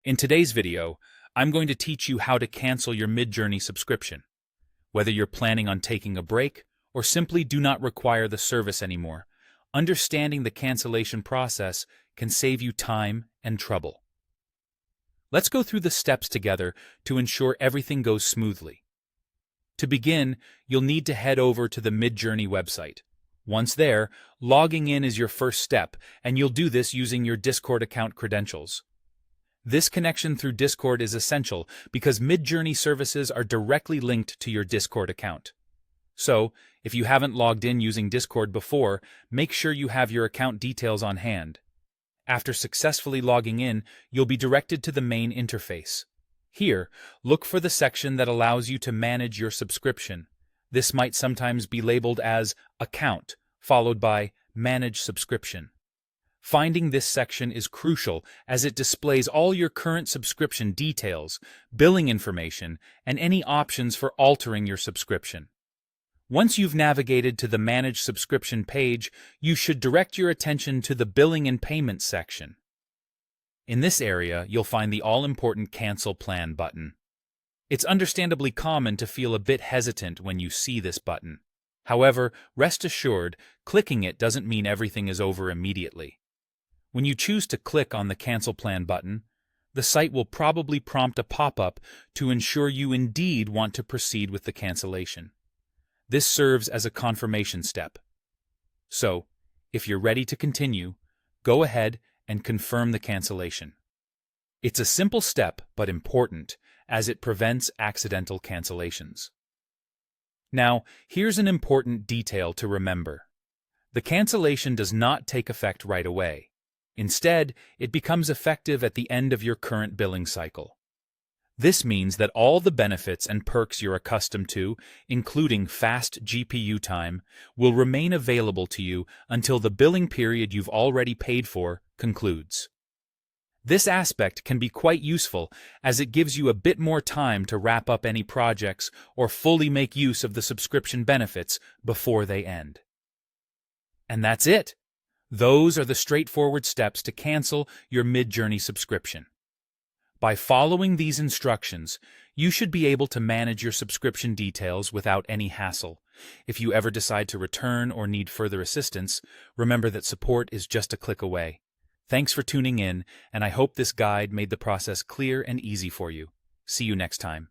In today's video, I'm going to teach you how to cancel your MidJourney subscription. Whether you're planning on taking a break or simply do not require the service anymore, understanding the cancellation process can save you time and trouble. Let's go through the steps together to ensure everything goes smoothly. To begin, you'll need to head over to the MidJourney website. Once there, logging in is your first step, and you'll do this using your Discord account credentials. This connection through Discord is essential because MidJourney services are directly linked to your Discord account. So, if you haven't logged in using Discord before, make sure you have your account details on hand. After successfully logging in, you'll be directed to the main interface. Here, look for the section that allows you to manage your subscription. This might sometimes be labeled as Account, followed by Manage Subscription. Finding this section is crucial as it displays all your current subscription details, billing information, and any options for altering your subscription. Once you've navigated to the Manage Subscription page, you should direct your attention to the Billing and Payment section. In this area, you'll find the all-important Cancel Plan button. It's understandably common to feel a bit hesitant when you see this button. However, rest assured, clicking it doesn't mean everything is over immediately. When you choose to click on the Cancel Plan button, the site will probably prompt a pop-up to ensure you indeed want to proceed with the cancellation. This serves as a confirmation step. So, if you're ready to continue, go ahead and confirm the cancellation. It's a simple step but important, as it prevents accidental cancellations. Now, here's an important detail to remember. The cancellation does not take effect right away. Instead, it becomes effective at the end of your current billing cycle. This means that all the benefits and perks you're accustomed to, including fast GPU time, will remain available to you until the billing period you've already paid for concludes. This aspect can be quite useful as it gives you a bit more time to wrap up any projects or fully make use of the subscription benefits before they end. And that's it! Those are the straightforward steps to cancel your MidJourney subscription. By following these instructions, you should be able to manage your subscription details without any hassle. If you ever decide to return or need further assistance, remember that support is just a click away. Thanks for tuning in, and I hope this guide made the process clear and easy for you. See you next time.